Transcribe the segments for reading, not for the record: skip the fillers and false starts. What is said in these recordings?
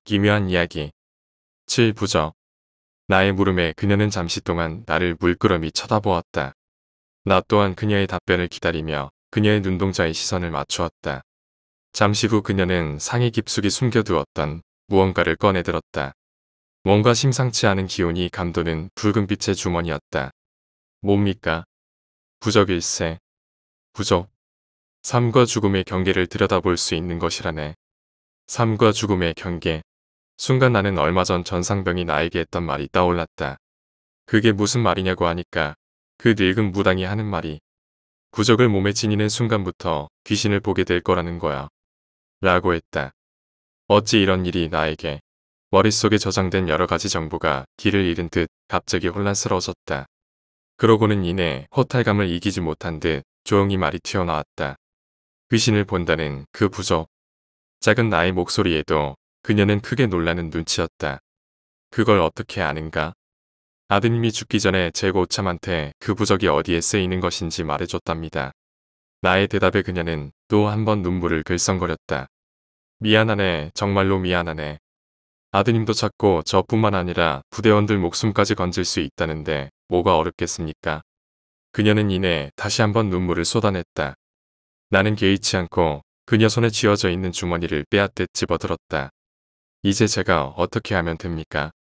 기묘한 이야기. 7. 부적. 나의 물음에 그녀는 잠시 동안 나를 물끄러미 쳐다보았다. 나 또한 그녀의 답변을 기다리며 그녀의 눈동자에 시선을 맞추었다. 잠시 후 그녀는 상의 깊숙이 숨겨두었던 무언가를 꺼내들었다. 뭔가 심상치 않은 기운이 감도는 붉은빛의 주머니였다. 뭡니까? 부적일세. 부적. 삶과 죽음의 경계를 들여다볼 수 있는 것이라네. 삶과 죽음의 경계. 순간 나는 얼마 전 전상병이 나에게 했던 말이 떠올랐다. 그게 무슨 말이냐고 하니까 그 늙은 무당이 하는 말이 부적을 몸에 지니는 순간부터 귀신을 보게 될 거라는 거야. 라고 했다. 어찌 이런 일이 나에게. 머릿속에 저장된 여러 가지 정보가 길을 잃은 듯 갑자기 혼란스러워졌다. 그러고는 이내 허탈감을 이기지 못한 듯 조용히 말이 튀어나왔다. 귀신을 본다는 그 부적. 작은 나의 목소리에도 그녀는 크게 놀라는 눈치였다. 그걸 어떻게 아는가? 아드님이 죽기 전에 제 고참한테 그 부적이 어디에 쓰이는 것인지 말해줬답니다. 나의 대답에 그녀는 또 한 번 눈물을 글썽거렸다. 미안하네, 정말로 미안하네. 아드님도 찾고 저뿐만 아니라 부대원들 목숨까지 건질 수 있다는데 뭐가 어렵겠습니까? 그녀는 이내 다시 한번 눈물을 쏟아냈다. 나는 개의치 않고 그녀 손에 쥐어져 있는 주머니를 빼앗듯 집어들었다. 이제 제가 어떻게 하면 됩니까?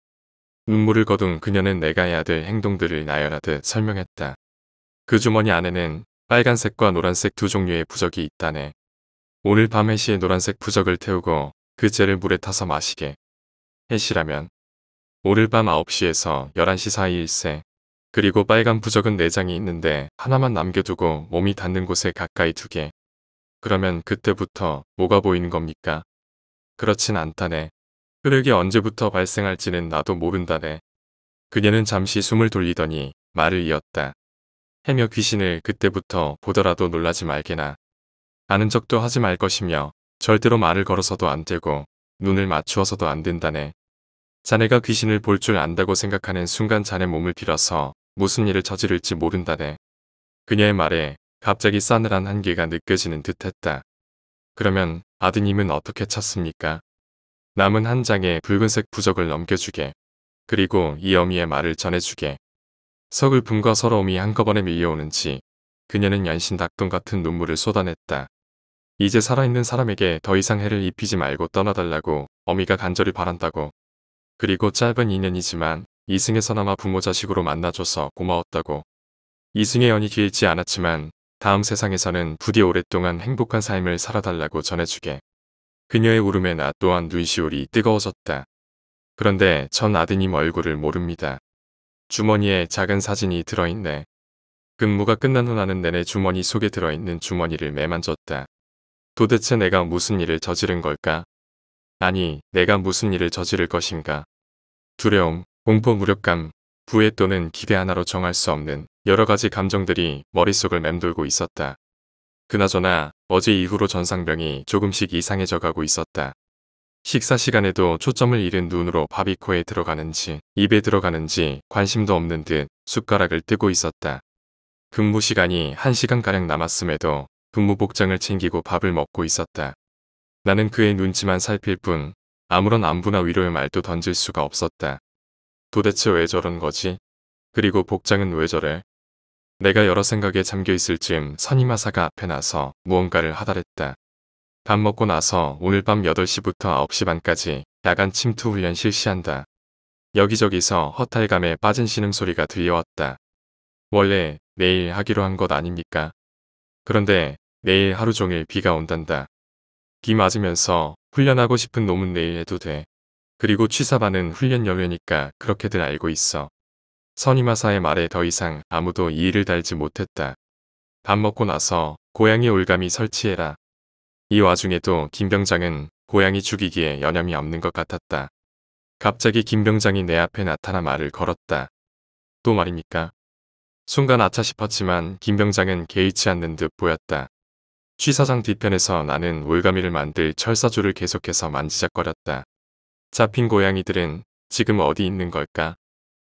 눈물을 거둔 그녀는 내가 해야 될 행동들을 나열하듯 설명했다. 그 주머니 안에는 빨간색과 노란색 두 종류의 부적이 있다네. 오늘 밤 해시에 노란색 부적을 태우고 그 째를 물에 타서 마시게. 해시라면 오늘 밤 9시에서 11시 사이일세. 그리고 빨간 부적은 4장이 있는데 하나만 남겨두고 몸이 닿는 곳에 가까이 두게. 그러면 그때부터 뭐가 보이는 겁니까? 그렇진 않다네. 혈액이 언제부터 발생할지는 나도 모른다네. 그녀는 잠시 숨을 돌리더니 말을 이었다. 해며 귀신을 그때부터 보더라도 놀라지 말게나. 아는 척도 하지 말 것이며 절대로 말을 걸어서도 안 되고 눈을 맞추어서도 안 된다네. 자네가 귀신을 볼 줄 안다고 생각하는 순간 자네 몸을 빌어서 무슨 일을 저지를지 모른다네. 그녀의 말에 갑자기 싸늘한 한계가 느껴지는 듯했다. 그러면 아드님은 어떻게 찾습니까? 남은 한 장의 붉은색 부적을 넘겨주게. 그리고 이 어미의 말을 전해주게. 서글픔과 서러움이 한꺼번에 밀려오는지 그녀는 연신 닭똥 같은 눈물을 쏟아냈다. 이제 살아있는 사람에게 더 이상 해를 입히지 말고 떠나달라고 어미가 간절히 바란다고. 그리고 짧은 인연이지만 이승에서나마 부모 자식으로 만나줘서 고마웠다고. 이승의 연이 길지 않았지만 다음 세상에서는 부디 오랫동안 행복한 삶을 살아달라고 전해주게. 그녀의 울음에 나 또한 눈시울이 뜨거워졌다. 그런데 전 아드님 얼굴을 모릅니다. 주머니에 작은 사진이 들어있네. 근무가 끝난 후 나는 내내 주머니 속에 들어있는 주머니를 매만졌다. 도대체 내가 무슨 일을 저지른 걸까? 아니, 내가 무슨 일을 저지를 것인가? 두려움, 공포, 무력감, 부해 또는 기대 하나로 정할 수 없는 여러 가지 감정들이 머릿속을 맴돌고 있었다. 그나저나 어제 이후로 전상병이 조금씩 이상해져 가고 있었다. 식사 시간에도 초점을 잃은 눈으로 밥이 코에 들어가는지 입에 들어가는지 관심도 없는 듯 숟가락을 뜨고 있었다. 근무 시간이 1시간가량 남았음에도 근무 복장을 챙기고 밥을 먹고 있었다. 나는 그의 눈치만 살필 뿐 아무런 안부나 위로의 말도 던질 수가 없었다. 도대체 왜 저런 거지? 그리고 복장은 왜 저래? 내가 여러 생각에 잠겨 있을 즈음 선임하사가 앞에 나서 무언가를 하달했다. 밥 먹고 나서 오늘 밤 8시부터 9시 반까지 야간 침투 훈련 실시한다. 여기저기서 허탈감에 빠진 신음소리가 들려왔다. 원래 내일 하기로 한 것 아닙니까? 그런데 내일 하루 종일 비가 온단다. 비 맞으면서 훈련하고 싶은 놈은 내일 해도 돼. 그리고 취사반은 훈련 연료니까 그렇게들 알고 있어. 선임하사의 말에 더 이상 아무도 이의를 달지 못했다. 밥 먹고 나서 고양이 올가미 설치해라. 이 와중에도 김병장은 고양이 죽이기에 여념이 없는 것 같았다. 갑자기 김병장이 내 앞에 나타나 말을 걸었다. 또 말입니까? 순간 아차 싶었지만 김병장은 개의치 않는 듯 보였다. 취사장 뒤편에서 나는 올가미를 만들 철사줄을 계속해서 만지작거렸다. 잡힌 고양이들은 지금 어디 있는 걸까?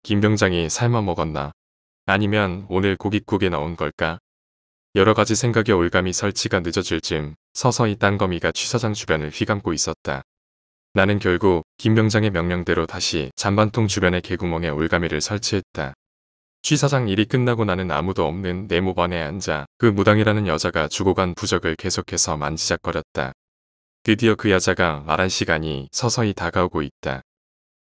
김병장이 삶아 먹었나? 아니면 오늘 고깃국에 넣은 걸까? 여러 가지 생각에 올가미 설치가 늦어질 즈음 서서히 땅거미가 취사장 주변을 휘감고 있었다. 나는 결국 김병장의 명령대로 다시 잔반통 주변의 개구멍에 올가미를 설치했다. 취사장 일이 끝나고 나는 아무도 없는 내 모반에 앉아 그 무당이라는 여자가 주고 간 부적을 계속해서 만지작거렸다. 드디어 그 여자가 말한 시간이 서서히 다가오고 있다.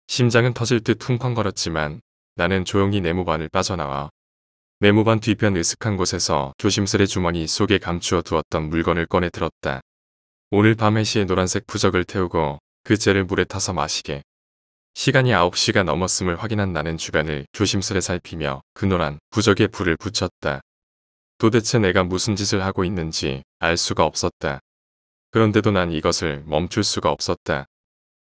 심장은 터질 듯 쿵쾅거렸지만 나는 조용히 네모반을 빠져나와 네모반 뒤편 으슥한 곳에서 조심스레 주머니 속에 감추어 두었던 물건을 꺼내 들었다. 오늘 밤 해시에 노란색 부적을 태우고 그 째를 물에 타서 마시게. 시간이 9시가 넘었음을 확인한 나는 주변을 조심스레 살피며 그 노란 부적에 불을 붙였다. 도대체 내가 무슨 짓을 하고 있는지 알 수가 없었다. 그런데도 난 이것을 멈출 수가 없었다.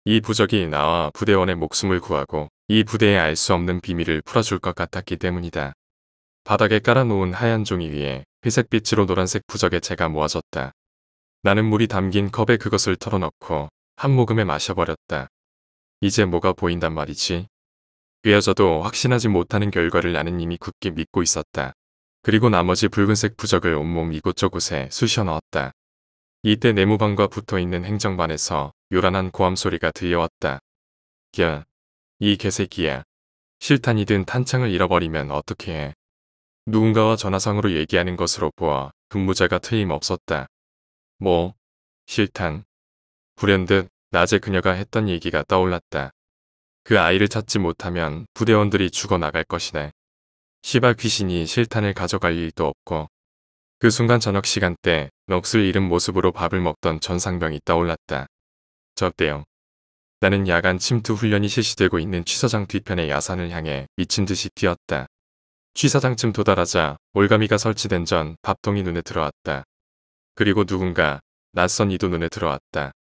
이 부적이 나와 부대원의 목숨을 구하고 이 부대에 알 수 없는 비밀을 풀어줄 것 같았기 때문이다. 바닥에 깔아놓은 하얀 종이 위에 회색빛으로 노란색 부적의 재가 모아졌다. 나는 물이 담긴 컵에 그것을 털어넣고 한 모금에 마셔버렸다. 이제 뭐가 보인단 말이지? 그 여자도 확신하지 못하는 결과를 나는 이미 굳게 믿고 있었다. 그리고 나머지 붉은색 부적을 온몸 이곳저곳에 쑤셔 넣었다. 이때 네모반과 붙어있는 행정반에서 요란한 고함 소리가 들려왔다. 야, 이 개새끼야. 실탄이든 탄창을 잃어버리면 어떻게 해. 누군가와 전화상으로 얘기하는 것으로 보아 근무자가 틀림없었다. 뭐? 실탄. 불현듯 낮에 그녀가 했던 얘기가 떠올랐다. 그 아이를 찾지 못하면 부대원들이 죽어나갈 것이네. 시발 귀신이 실탄을 가져갈 일도 없고. 그 순간 저녁 시간대 넋을 잃은 모습으로 밥을 먹던 전상병이 떠올랐다. 저때요. 나는 야간 침투 훈련이 실시되고 있는 취사장 뒤편의 야산을 향해 미친 듯이 뛰었다. 취사장쯤 도달하자 올가미가 설치된 전 밥통이 눈에 들어왔다. 그리고 누군가 낯선 이도 눈에 들어왔다.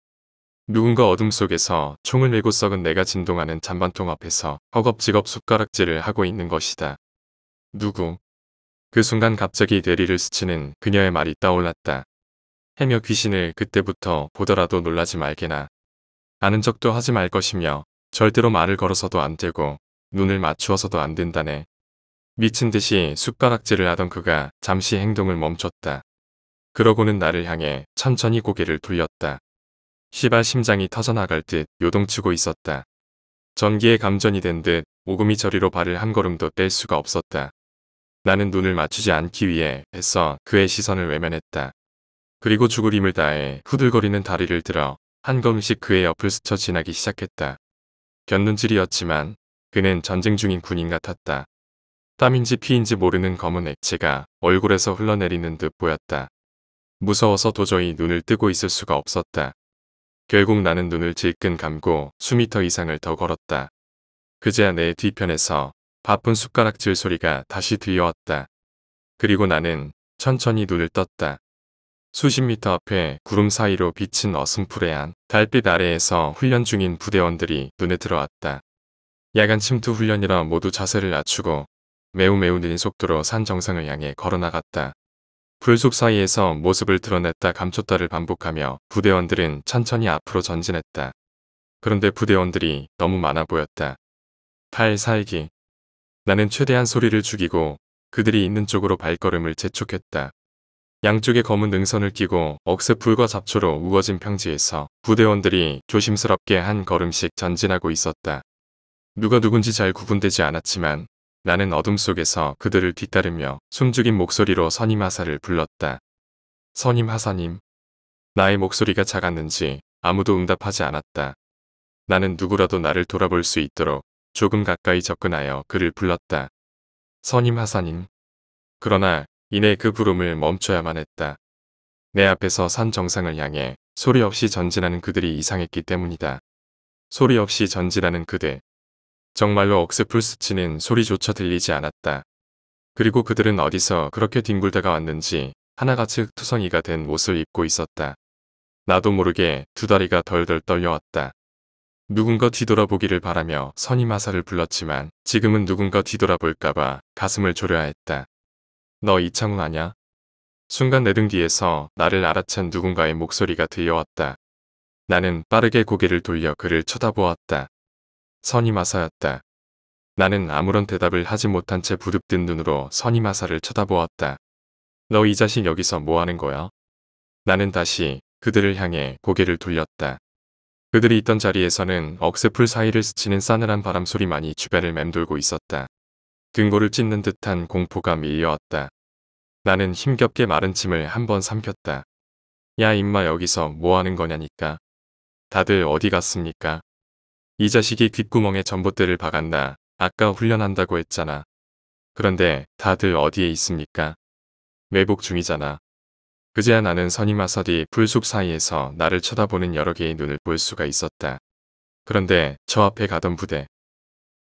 누군가 어둠 속에서 총을 메고 썩은 내가 진동하는 잔반통 앞에서 허겁지겁 숟가락질을 하고 있는 것이다. 누구? 그 순간 갑자기 뇌리를 스치는 그녀의 말이 떠올랐다. 해며 귀신을 그때부터 보더라도 놀라지 말게나. 아는 척도 하지 말 것이며 절대로 말을 걸어서도 안 되고 눈을 맞추어서도 안 된다네. 미친 듯이 숟가락질을 하던 그가 잠시 행동을 멈췄다. 그러고는 나를 향해 천천히 고개를 돌렸다. 시발 심장이 터져나갈 듯 요동치고 있었다. 전기에 감전이 된 듯 오금이 저리로 발을 한 걸음도 뗄 수가 없었다. 나는 눈을 맞추지 않기 위해 애써 그의 시선을 외면했다. 그리고 죽을 힘을 다해 후들거리는 다리를 들어 한 걸음씩 그의 옆을 스쳐 지나기 시작했다. 곁눈질이었지만 그는 전쟁 중인 군인 같았다. 땀인지 피인지 모르는 검은 액체가 얼굴에서 흘러내리는 듯 보였다. 무서워서 도저히 눈을 뜨고 있을 수가 없었다. 결국 나는 눈을 질끈 감고 수미터 이상을 더 걸었다. 그제야 내 뒤편에서 바쁜 숟가락질 소리가 다시 들려왔다. 그리고 나는 천천히 눈을 떴다. 수십 미터 앞에 구름 사이로 비친 어슴푸레한 달빛 아래에서 훈련 중인 부대원들이 눈에 들어왔다. 야간 침투 훈련이라 모두 자세를 낮추고 매우 느린 속도로 산 정상을 향해 걸어나갔다. 불숲 사이에서 모습을 드러냈다 감췄다를 반복하며 부대원들은 천천히 앞으로 전진했다. 그런데 부대원들이 너무 많아 보였다. 팔살기. 나는 최대한 소리를 죽이고 그들이 있는 쪽으로 발걸음을 재촉했다. 양쪽에 검은 능선을 끼고 억새풀과 잡초로 우거진 평지에서 부대원들이 조심스럽게 한 걸음씩 전진하고 있었다. 누가 누군지 잘 구분되지 않았지만 나는 어둠 속에서 그들을 뒤따르며 숨죽인 목소리로 선임 하사를 불렀다. 선임 하사님. 나의 목소리가 작았는지 아무도 응답하지 않았다. 나는 누구라도 나를 돌아볼 수 있도록 조금 가까이 접근하여 그를 불렀다. 선임 하사님. 그러나 이내 그 부름을 멈춰야만 했다. 내 앞에서 산 정상을 향해 소리 없이 전진하는 그들이 이상했기 때문이다. 소리 없이 전진하는 그들. 정말로 억새풀 스치는 소리조차 들리지 않았다. 그리고 그들은 어디서 그렇게 뒹굴다가 왔는지 하나같이 흙투성이가 된 옷을 입고 있었다. 나도 모르게 두 다리가 덜덜 떨려왔다. 누군가 뒤돌아보기를 바라며 선임 하사를 불렀지만 지금은 누군가 뒤돌아볼까봐 가슴을 졸여야 했다. 너 이창훈 아냐? 순간 내 등 뒤에서 나를 알아챈 누군가의 목소리가 들려왔다. 나는 빠르게 고개를 돌려 그를 쳐다보았다. 선임 하사였다. 나는 아무런 대답을 하지 못한 채 부릅뜬 눈으로 선임 하사를 쳐다보았다. 너 이 자식 여기서 뭐 하는 거야? 나는 다시 그들을 향해 고개를 돌렸다. 그들이 있던 자리에서는 억새풀 사이를 스치는 싸늘한 바람소리만이 주변을 맴돌고 있었다. 등골을 찢는 듯한 공포가 밀려왔다. 나는 힘겹게 마른 침을 한 번 삼켰다. 야 임마 여기서 뭐하는 거냐니까. 다들 어디 갔습니까? 이 자식이 귓구멍에 전봇대를 박았나. 아까 훈련한다고 했잖아. 그런데 다들 어디에 있습니까? 매복 중이잖아. 그제야 나는 선임아서디 풀숲 사이에서 나를 쳐다보는 여러 개의 눈을 볼 수가 있었다. 그런데 저 앞에 가던 부대.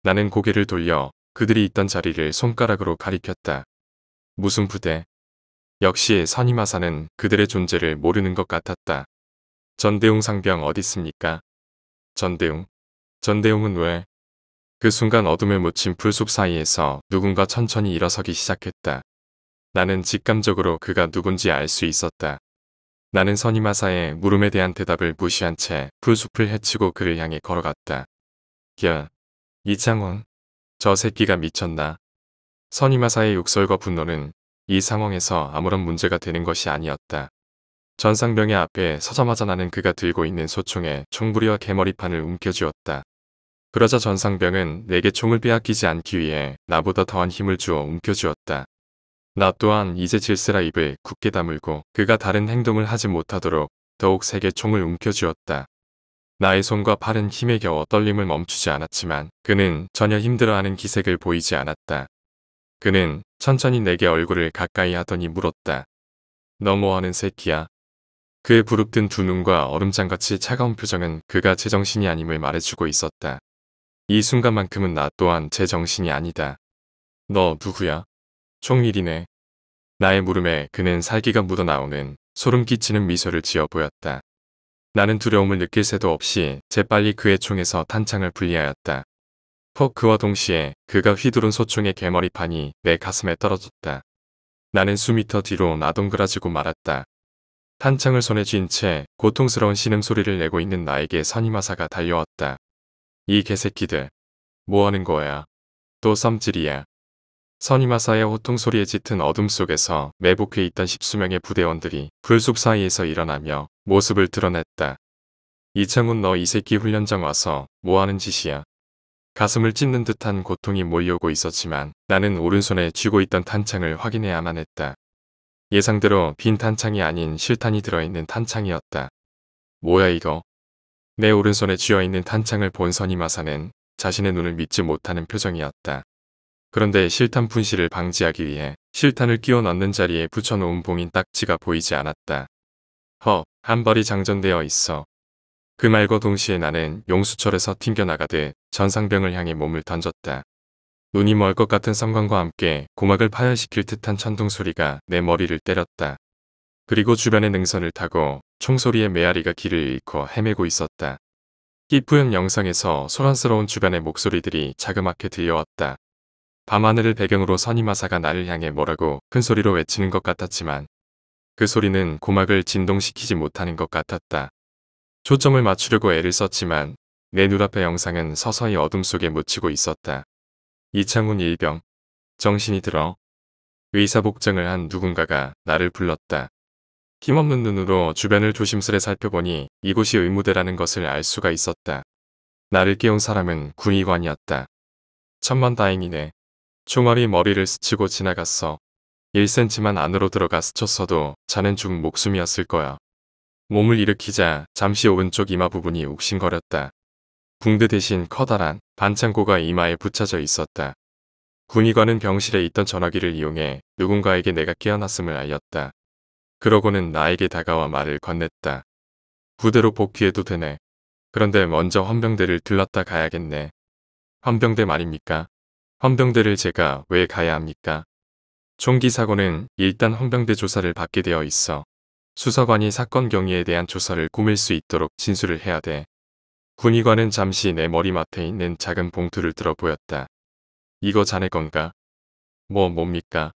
나는 고개를 돌려 그들이 있던 자리를 손가락으로 가리켰다. 무슨 부대? 역시 선임아사는 그들의 존재를 모르는 것 같았다. 전대웅 상병 어딨습니까? 전대웅? 전대웅은 왜? 그 순간 어둠에 묻힌 풀숲 사이에서 누군가 천천히 일어서기 시작했다. 나는 직감적으로 그가 누군지 알 수 있었다. 나는 선임아사의 물음에 대한 대답을 무시한 채 풀숲을 헤치고 그를 향해 걸어갔다. 야, 이창훈. 저 새끼가 미쳤나? 선임아사의 욕설과 분노는 이 상황에서 아무런 문제가 되는 것이 아니었다. 전상병의 앞에 서자마자 나는 그가 들고 있는 소총에 총부리와 개머리판을 움켜쥐었다. 그러자 전상병은 내게 총을 빼앗기지 않기 위해 나보다 더한 힘을 주어 움켜쥐었다. 나 또한 이제 질세라 입을 굳게 다물고 그가 다른 행동을 하지 못하도록 더욱 세게 총을 움켜쥐었다. 나의 손과 팔은 힘에 겨워 떨림을 멈추지 않았지만 그는 전혀 힘들어하는 기색을 보이지 않았다. 그는 천천히 내게 얼굴을 가까이 하더니 물었다. 너 뭐하는 새끼야? 그의 부릅뜬 두 눈과 얼음장같이 차가운 표정은 그가 제정신이 아님을 말해주고 있었다. 이 순간만큼은 나 또한 제정신이 아니다. 너 누구야? 총일이네. 나의 물음에 그는 살기가 묻어나오는 소름 끼치는 미소를 지어 보였다. 나는 두려움을 느낄 새도 없이 재빨리 그의 총에서 탄창을 분리하였다. 그와 동시에 그가 휘두른 소총의 개머리판이 내 가슴에 떨어졌다. 나는 수미터 뒤로 나동그라지고 말았다. 탄창을 손에 쥔 채 고통스러운 신음소리를 내고 있는 나에게 선임아사가 달려왔다. 이 개새끼들. 뭐하는 거야? 또 썸질이야. 선임아사의 호통소리에 짙은 어둠 속에서 매복해 있던 10수명의 부대원들이 풀숲 사이에서 일어나며 모습을 드러냈다. 이창훈 너 이 새끼 훈련장 와서 뭐하는 짓이야? 가슴을 찢는 듯한 고통이 몰려오고 있었지만 나는 오른손에 쥐고 있던 탄창을 확인해야만 했다. 예상대로 빈 탄창이 아닌 실탄이 들어있는 탄창이었다. 뭐야 이거? 내 오른손에 쥐어있는 탄창을 본 선임아사는 자신의 눈을 믿지 못하는 표정이었다. 그런데 실탄 분실을 방지하기 위해 실탄을 끼워 넣는 자리에 붙여놓은 봉인 딱지가 보이지 않았다. 한 발이 장전되어 있어. 그 말과 동시에 나는 용수철에서 튕겨나가듯 전상병을 향해 몸을 던졌다. 눈이 멀 것 같은 성광과 함께 고막을 파열시킬 듯한 천둥 소리가 내 머리를 때렸다. 그리고 주변의 능선을 타고 총소리의 메아리가 길을 잃고 헤매고 있었다. 희뿌연 영상에서 소란스러운 주변의 목소리들이 자그맣게 들려왔다. 밤하늘을 배경으로 선임아사가 나를 향해 뭐라고 큰 소리로 외치는 것 같았지만 그 소리는 고막을 진동시키지 못하는 것 같았다. 초점을 맞추려고 애를 썼지만 내 눈앞의 영상은 서서히 어둠 속에 묻히고 있었다. 이창훈 일병. 정신이 들어. 의사복장을 한 누군가가 나를 불렀다. 힘없는 눈으로 주변을 조심스레 살펴보니 이곳이 의무대라는 것을 알 수가 있었다. 나를 깨운 사람은 군의관이었다. 천만다행이네. 총알이 머리를 스치고 지나갔어. 1cm만 안으로 들어가 스쳤어도 자넨 죽은 목숨이었을 거야. 몸을 일으키자 잠시 오른쪽 이마 부분이 욱신거렸다. 붕대 대신 커다란 반창고가 이마에 붙여져 있었다. 군의관은 병실에 있던 전화기를 이용해 누군가에게 내가 깨어났음을 알렸다. 그러고는 나에게 다가와 말을 건넸다. 부대로 복귀해도 되네. 그런데 먼저 헌병대를 들렀다 가야겠네. 헌병대 말입니까? 헌병대를 제가 왜 가야 합니까? 총기 사고는 일단 헌병대 조사를 받게 되어 있어. 수사관이 사건 경위에 대한 조사를 꾸밀 수 있도록 진술을 해야 돼. 군의관은 잠시 내 머리맡에 있는 작은 봉투를 들어 보였다. 이거 자네 건가? 뭡니까?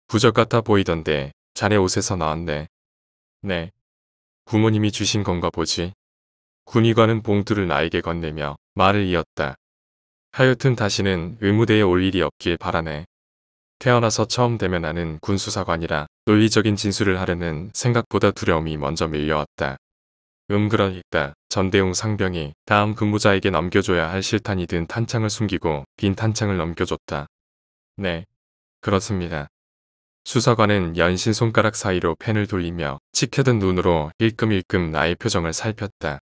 부적 같아 보이던데 자네 옷에서 나왔네. 네. 부모님이 주신 건가 보지. 군의관은 봉투를 나에게 건네며 말을 이었다. 하여튼 다시는 의무대에 올 일이 없길 바라네. 태어나서 처음 대면하는 군수사관이라 논리적인 진술을 하려는 생각보다 두려움이 먼저 밀려왔다. 그러니까 전대웅 상병이 다음 근무자에게 넘겨줘야 할 실탄이 든 탄창을 숨기고 빈 탄창을 넘겨줬다. 네, 그렇습니다. 수사관은 연신 손가락 사이로 펜을 돌리며 치켜든 눈으로 일끔일끔 나의 표정을 살폈다.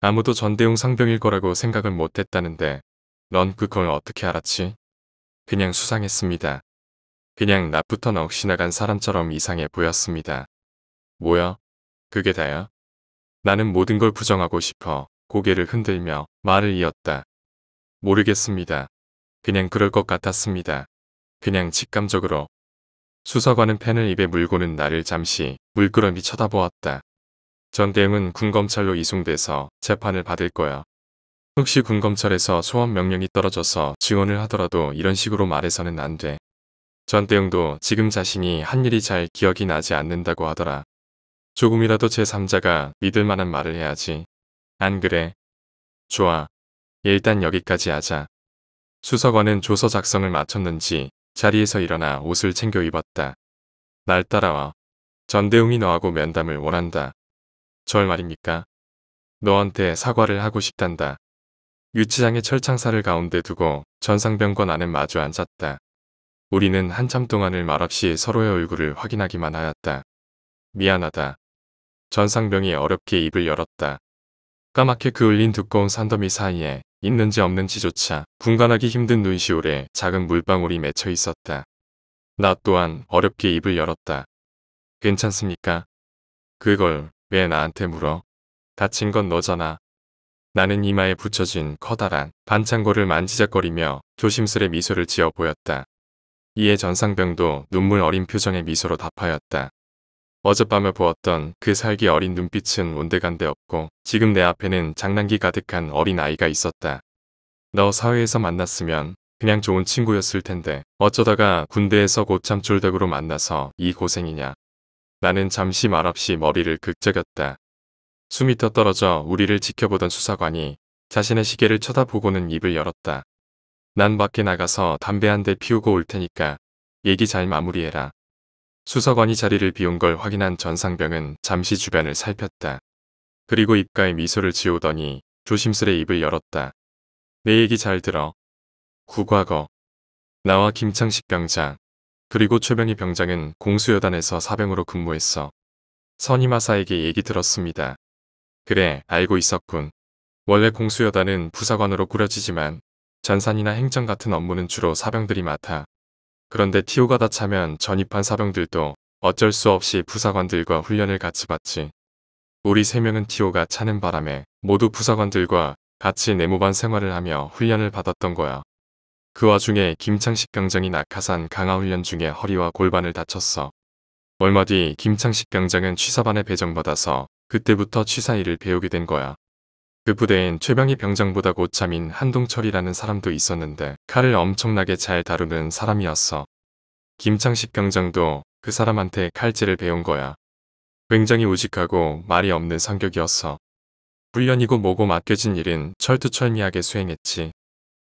아무도 전대웅 상병일 거라고 생각을 못했다는데 넌 그걸 어떻게 알았지? 그냥 수상했습니다. 그냥 낮부터 넋이 나간 사람처럼 이상해 보였습니다. 뭐야? 그게 다야? 나는 모든 걸 부정하고 싶어 고개를 흔들며 말을 이었다. 모르겠습니다. 그냥 그럴 것 같았습니다. 그냥 직감적으로. 수사관은 펜을 입에 물고는 나를 잠시 물끄러미 쳐다보았다. 전대웅은 군검찰로 이송돼서 재판을 받을 거야. 혹시 군검찰에서 소환 명령이 떨어져서 지원을 하더라도 이런 식으로 말해서는 안 돼. 전대웅도 지금 자신이 한 일이 잘 기억이 나지 않는다고 하더라. 조금이라도 제3자가 믿을 만한 말을 해야지. 안 그래? 좋아. 일단 여기까지 하자. 수사관은 조서 작성을 마쳤는지 자리에서 일어나 옷을 챙겨 입었다. 날 따라와. 전대웅이 너하고 면담을 원한다. 절 말입니까? 너한테 사과를 하고 싶단다. 유치장의 철창살을 가운데 두고 전상병과 나는 마주 앉았다. 우리는 한참 동안을 말없이 서로의 얼굴을 확인하기만 하였다. 미안하다. 전상병이 어렵게 입을 열었다. 까맣게 그을린 두꺼운 산더미 사이에 있는지 없는지조차 분간하기 힘든 눈시울에 작은 물방울이 맺혀 있었다. 나 또한 어렵게 입을 열었다. 괜찮습니까? 그걸 왜 나한테 물어? 다친 건 너잖아. 나는 이마에 붙여진 커다란 반창고를 만지작거리며 조심스레 미소를 지어 보였다. 이에 전상병도 눈물 어린 표정의 미소로 답하였다. 어젯밤에 보았던 그 살기 어린 눈빛은 온데간데 없고 지금 내 앞에는 장난기 가득한 어린 아이가 있었다. 너 사회에서 만났으면 그냥 좋은 친구였을 텐데 어쩌다가 군대에서 고참 쫄덕으로 만나서 이 고생이냐. 나는 잠시 말없이 머리를 긁적였다. 수미터 떨어져 우리를 지켜보던 수사관이 자신의 시계를 쳐다보고는 입을 열었다. 난 밖에 나가서 담배 한 대 피우고 올 테니까 얘기 잘 마무리해라. 수사관이 자리를 비운 걸 확인한 전상병은 잠시 주변을 살폈다. 그리고 입가에 미소를 지우더니 조심스레 입을 열었다. 내 얘기 잘 들어. 구과거. 나와 김창식 병장, 그리고 최병희 병장은 공수여단에서 사병으로 근무했어. 선임하사에게 얘기 들었습니다. 그래, 알고 있었군. 원래 공수여단은 부사관으로 꾸려지지만 전산이나 행정 같은 업무는 주로 사병들이 맡아. 그런데 TO가 다 차면 전입한 사병들도 어쩔 수 없이 부사관들과 훈련을 같이 받지. 우리 3명은 TO가 차는 바람에 모두 부사관들과 같이 내무반 생활을 하며 훈련을 받았던 거야. 그 와중에 김창식 병장이 낙하산 강화훈련 중에 허리와 골반을 다쳤어. 얼마 뒤 김창식 병장은 취사반에 배정받아서 그때부터 취사 일을 배우게 된 거야. 그 부대엔 최병희 병장보다 고참인 한동철이라는 사람도 있었는데 칼을 엄청나게 잘 다루는 사람이었어. 김창식 병장도 그 사람한테 칼질을 배운 거야. 굉장히 우직하고 말이 없는 성격이었어. 훈련이고 뭐고 맡겨진 일은 철두철미하게 수행했지.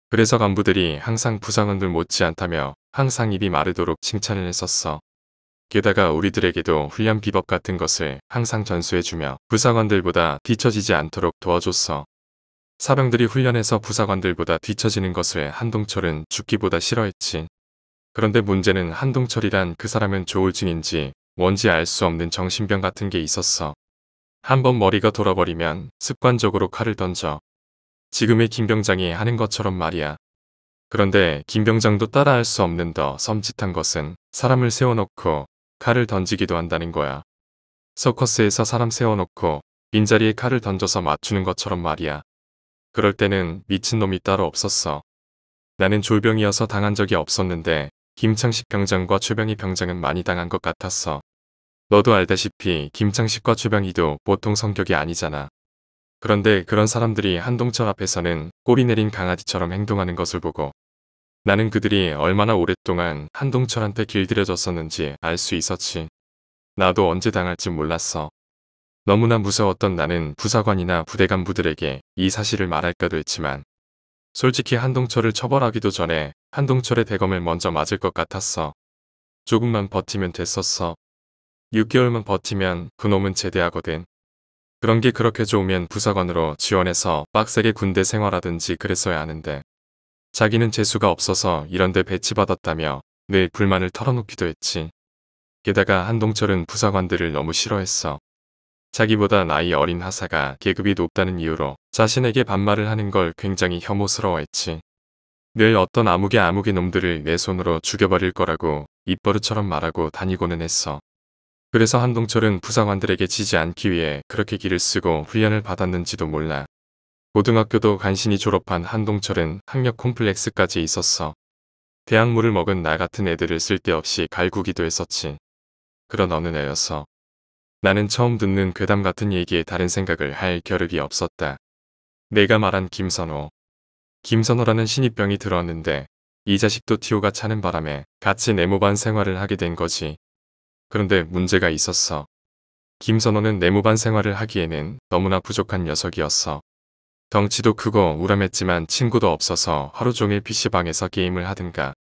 그래서 간부들이 항상 부사관들 못지않다며 항상 입이 마르도록 칭찬을 했었어. 게다가 우리들에게도 훈련 비법 같은 것을 항상 전수해주며 부사관들보다 뒤처지지 않도록 도와줬어. 사병들이 훈련에서 부사관들보다 뒤처지는 것을 한동철은 죽기보다 싫어했지. 그런데 문제는 한동철이란 그 사람은 조울증인지 뭔지 알 수 없는 정신병 같은 게 있었어. 한번 머리가 돌아버리면 습관적으로 칼을 던져. 지금의 김 병장이 하는 것처럼 말이야. 그런데 김 병장도 따라할 수 없는 더 섬찟한 것은 사람을 세워놓고 칼을 던지기도 한다는 거야. 서커스에서 사람 세워놓고 빈자리에 칼을 던져서 맞추는 것처럼 말이야. 그럴 때는 미친놈이 따로 없었어. 나는 졸병이어서 당한 적이 없었는데 김창식 병장과 최병희 병장은 많이 당한 것 같았어. 너도 알다시피 김창식과 최병희도 보통 성격이 아니잖아. 그런데 그런 사람들이 한동철 앞에서는 꼬리 내린 강아지처럼 행동하는 것을 보고 나는 그들이 얼마나 오랫동안 한동철한테 길들여졌었는지 알 수 있었지. 나도 언제 당할지 몰랐어. 너무나 무서웠던 나는 부사관이나 부대 간부들에게 이 사실을 말할까도 했지만 솔직히 한동철을 처벌하기도 전에 한동철의 대검을 먼저 맞을 것 같았어. 조금만 버티면 됐었어. 6개월만 버티면 그놈은 제대하거든. 그런 게 그렇게 좋으면 부사관으로 지원해서 빡세게 군대 생활하든지 그랬어야 하는데 자기는 재수가 없어서 이런데 배치받았다며 늘 불만을 털어놓기도 했지. 게다가 한동철은 부사관들을 너무 싫어했어. 자기보다 나이 어린 하사가 계급이 높다는 이유로 자신에게 반말을 하는 걸 굉장히 혐오스러워했지. 늘 어떤 아무개 놈들을 내 손으로 죽여버릴 거라고 입버릇처럼 말하고 다니고는 했어. 그래서 한동철은 부사관들에게 지지 않기 위해 그렇게 기를 쓰고 훈련을 받았는지도 몰라. 고등학교도 간신히 졸업한 한동철은 학력 콤플렉스까지 있었어. 대학물을 먹은 나 같은 애들을 쓸데없이 갈구기도 했었지. 그런 어느 날였어. 나는 처음 듣는 괴담 같은 얘기에 다른 생각을 할 겨를이 없었다. 내가 말한 김선호. 김선호라는 신입병이 들어왔는데 이 자식도 티오가 차는 바람에 같이 내무반 생활을 하게 된 거지. 그런데 문제가 있었어. 김선호는 내무반 생활을 하기에는 너무나 부족한 녀석이었어. 덩치도 크고 우람했지만 친구도 없어서 하루 종일 PC방에서 게임을 하든가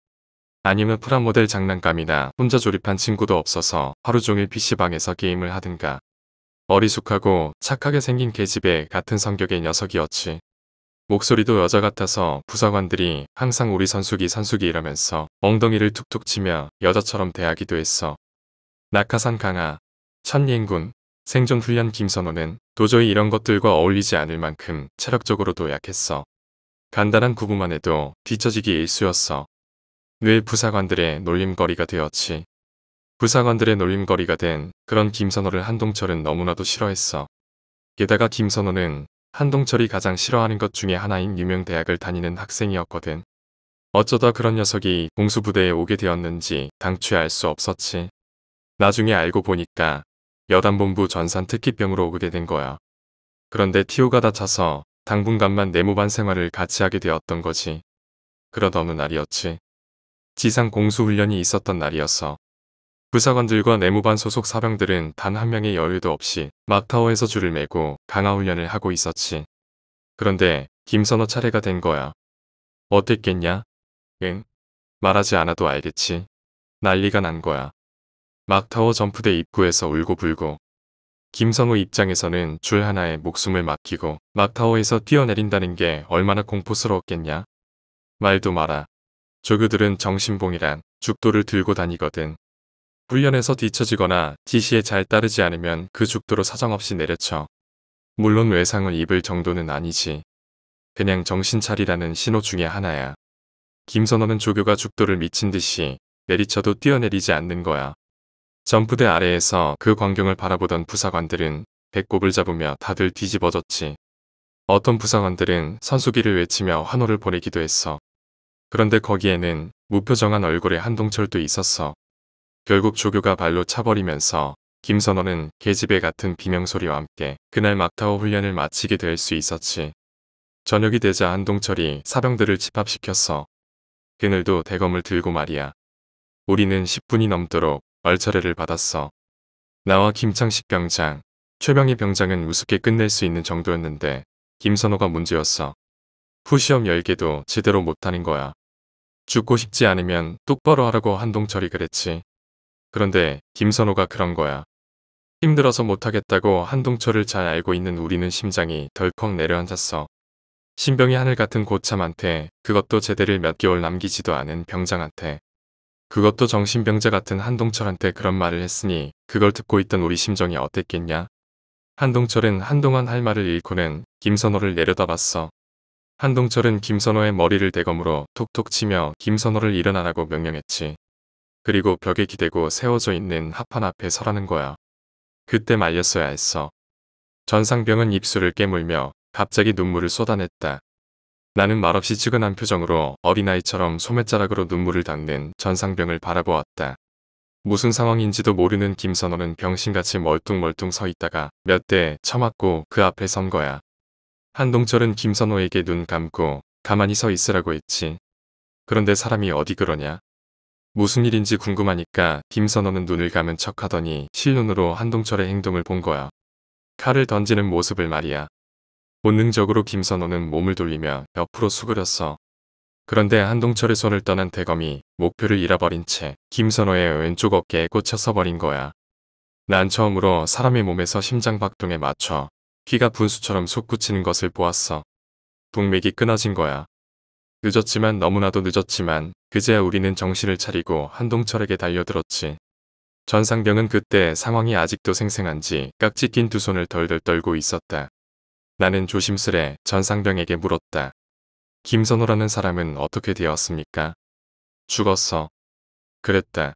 아니면 프라모델 장난감이나 혼자 조립한 친구도 없어서 하루 종일 PC방에서 게임을 하든가 어리숙하고 착하게 생긴 계집애 같은 성격의 녀석이었지. 목소리도 여자 같아서 부사관들이 항상 우리 선숙이 이러면서 엉덩이를 툭툭 치며 여자처럼 대하기도 했어. 낙하산 강하, 천리행군, 생존훈련 김선호는 도저히 이런 것들과 어울리지 않을 만큼 체력적으로도 약했어. 간단한 구부만 해도 뒤처지기 일쑤였어. 늘 부사관들의 놀림거리가 되었지. 부사관들의 놀림거리가 된 그런 김선호를 한동철은 너무나도 싫어했어. 게다가 김선호는 한동철이 가장 싫어하는 것 중에 하나인 유명대학을 다니는 학생이었거든. 어쩌다 그런 녀석이 공수부대에 오게 되었는지 당초에 알 수 없었지. 나중에 알고 보니까 여단본부 전산특기병으로 오게 된 거야. 그런데 티오가 다쳐서 당분간만 내무반 생활을 같이 하게 되었던 거지. 그러던 어느 날이었지. 지상 공수훈련이 있었던 날이었어. 부사관들과 내무반 소속 사병들은 단 한 명의 여유도 없이 막타워에서 줄을 매고 강화훈련을 하고 있었지. 그런데 김선호 차례가 된 거야. 어땠겠냐? 응. 말하지 않아도 알겠지. 난리가 난 거야. 막타워 점프대 입구에서 울고불고. 김선호 입장에서는 줄 하나에 목숨을 맡기고 막타워에서 뛰어내린다는 게 얼마나 공포스러웠겠냐. 말도 마라. 조교들은 정신봉이란 죽도를 들고 다니거든. 훈련에서 뒤처지거나 지시에 잘 따르지 않으면 그 죽도로 사정없이 내려쳐. 물론 외상을 입을 정도는 아니지. 그냥 정신 차리라는 신호 중에 하나야. 김선호는 조교가 죽도를 미친 듯이 내리쳐도 뛰어내리지 않는 거야. 점프대 아래에서 그 광경을 바라보던 부사관들은 배꼽을 잡으며 다들 뒤집어졌지. 어떤 부사관들은 선수기를 외치며 환호를 보내기도 했어. 그런데 거기에는 무표정한 얼굴의 한동철도 있었어. 결국 조교가 발로 차버리면서 김선호는 계집애 같은 비명소리와 함께 그날 막타워 훈련을 마치게 될 수 있었지. 저녁이 되자 한동철이 사병들을 집합시켰어. 그늘도 대검을 들고 말이야. 우리는 10분이 넘도록 얼차례를 받았어. 나와 김창식 병장, 최병희 병장은 우습게 끝낼 수 있는 정도였는데 김선호가 문제였어. 후시험 10개도 제대로 못하는 거야. 죽고 싶지 않으면 똑바로 하라고 한동철이 그랬지. 그런데 김선호가 그런 거야. 힘들어서 못하겠다고 한동철을 잘 알고 있는 우리는 심장이 덜컥 내려앉았어. 신병이 하늘 같은 고참한테, 그것도 제대를 몇 개월 남기지도 않은 병장한테, 그것도 정신병자 같은 한동철한테 그런 말을 했으니 그걸 듣고 있던 우리 심정이 어땠겠냐. 한동철은 한동안 할 말을 잃고는 김선호를 내려다봤어. 한동철은 김선호의 머리를 대검으로 톡톡 치며 김선호를 일어나라고 명령했지. 그리고 벽에 기대고 세워져 있는 합판 앞에 서라는 거야. 그때 말렸어야 했어. 전상병은 입술을 깨물며 갑자기 눈물을 쏟아냈다. 나는 말없이 측은한 표정으로 어린아이처럼 소매자락으로 눈물을 닦는 전상병을 바라보았다. 무슨 상황인지도 모르는 김선호는 병신같이 멀뚱멀뚱 서 있다가 몇 대 쳐맞고 그 앞에 선 거야. 한동철은 김선호에게 눈 감고 가만히 서 있으라고 했지. 그런데 사람이 어디 그러냐. 무슨 일인지 궁금하니까 김선호는 눈을 감은 척하더니 실눈으로 한동철의 행동을 본 거야. 칼을 던지는 모습을 말이야. 본능적으로 김선호는 몸을 돌리며 옆으로 수그렸어. 그런데 한동철의 손을 떠난 대검이 목표를 잃어버린 채 김선호의 왼쪽 어깨에 꽂혀 서버린 거야. 난 처음으로 사람의 몸에서 심장박동에 맞춰 피가 분수처럼 솟구치는 것을 보았어. 동맥이 끊어진 거야. 늦었지만 너무나도 늦었지만 그제야 우리는 정신을 차리고 한동철에게 달려들었지. 전상병은 그때 상황이 아직도 생생한지 깍지 낀 두 손을 덜덜 떨고 있었다. 나는 조심스레 전상병에게 물었다. 김선호라는 사람은 어떻게 되었습니까? 죽었어. 그랬다.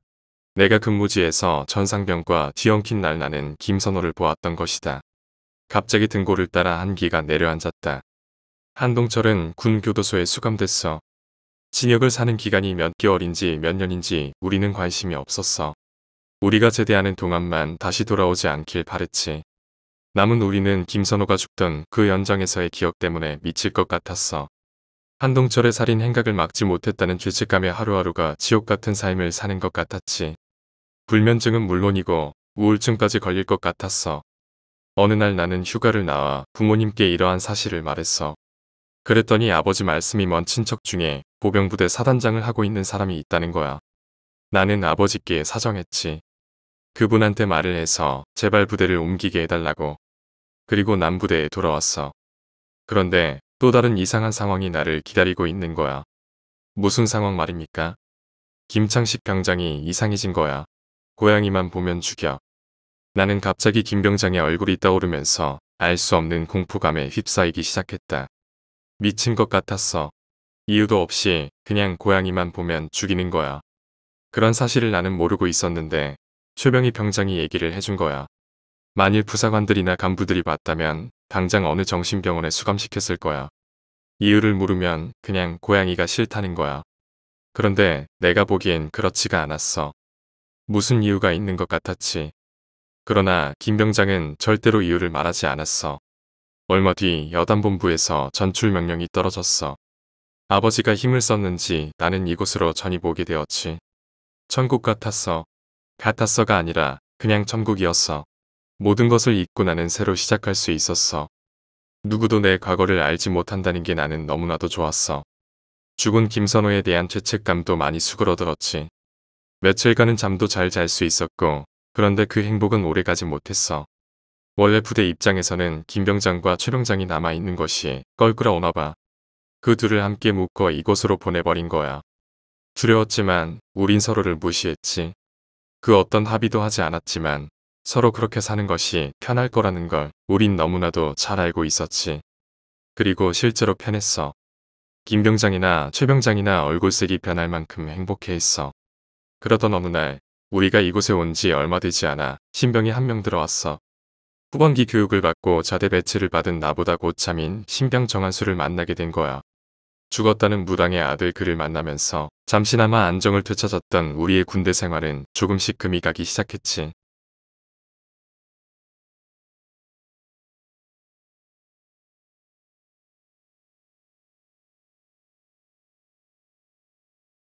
내가 근무지에서 전상병과 뒤엉킨 날 나는 김선호를 보았던 것이다. 갑자기 등골을 따라 한기가 내려앉았다. 한동철은 군 교도소에 수감됐어. 징역을 사는 기간이 몇 개월인지 몇 년인지 우리는 관심이 없었어. 우리가 제대하는 동안만 다시 돌아오지 않길 바랬지. 남은 우리는 김선호가 죽던 그 연장에서의 기억 때문에 미칠 것 같았어. 한동철의 살인 행각을 막지 못했다는 죄책감에 하루하루가 지옥 같은 삶을 사는 것 같았지. 불면증은 물론이고 우울증까지 걸릴 것 같았어. 어느 날 나는 휴가를 나와 부모님께 이러한 사실을 말했어. 그랬더니 아버지 말씀이 먼 친척 중에 보병부대 사단장을 하고 있는 사람이 있다는 거야. 나는 아버지께 사정했지. 그분한테 말을 해서 제발 부대를 옮기게 해달라고. 그리고 난 부대에 돌아왔어. 그런데 또 다른 이상한 상황이 나를 기다리고 있는 거야. 무슨 상황 말입니까? 김창식 병장이 이상해진 거야. 고양이만 보면 죽여. 나는 갑자기 김 병장의 얼굴이 떠오르면서 알 수 없는 공포감에 휩싸이기 시작했다. 미친 것 같았어. 이유도 없이 그냥 고양이만 보면 죽이는 거야. 그런 사실을 나는 모르고 있었는데 최병희 병장이 얘기를 해준 거야. 만일 부사관들이나 간부들이 봤다면 당장 어느 정신병원에 수감시켰을 거야. 이유를 물으면 그냥 고양이가 싫다는 거야. 그런데 내가 보기엔 그렇지가 않았어. 무슨 이유가 있는 것 같았지. 그러나 김 병장은 절대로 이유를 말하지 않았어. 얼마 뒤 여단본부에서 전출 명령이 떨어졌어. 아버지가 힘을 썼는지 나는 이곳으로 전입 오게 되었지. 천국 같았어. 같았어가 아니라 그냥 천국이었어. 모든 것을 잊고 나는 새로 시작할 수 있었어. 누구도 내 과거를 알지 못한다는 게 나는 너무나도 좋았어. 죽은 김선호에 대한 죄책감도 많이 수그러들었지. 며칠간은 잠도 잘 잘 수 있었고 그런데 그 행복은 오래가지 못했어. 원래 부대 입장에서는 김 병장과 최 병장이 남아있는 것이 껄끄러우나 봐. 그 둘을 함께 묶어 이곳으로 보내버린 거야. 두려웠지만 우린 서로를 무시했지. 그 어떤 합의도 하지 않았지만 서로 그렇게 사는 것이 편할 거라는 걸 우린 너무나도 잘 알고 있었지. 그리고 실제로 편했어. 김 병장이나 최 병장이나 얼굴색이 변할 만큼 행복해했어. 그러던 어느 날 우리가 이곳에 온 지 얼마 되지 않아 신병이 한 명 들어왔어. 후반기 교육을 받고 자대 배치를 받은 나보다 고참인 신병 정한수를 만나게 된 거야. 죽었다는 무당의 아들 그를 만나면서 잠시나마 안정을 되찾았던 우리의 군대 생활은 조금씩 금이 가기 시작했지.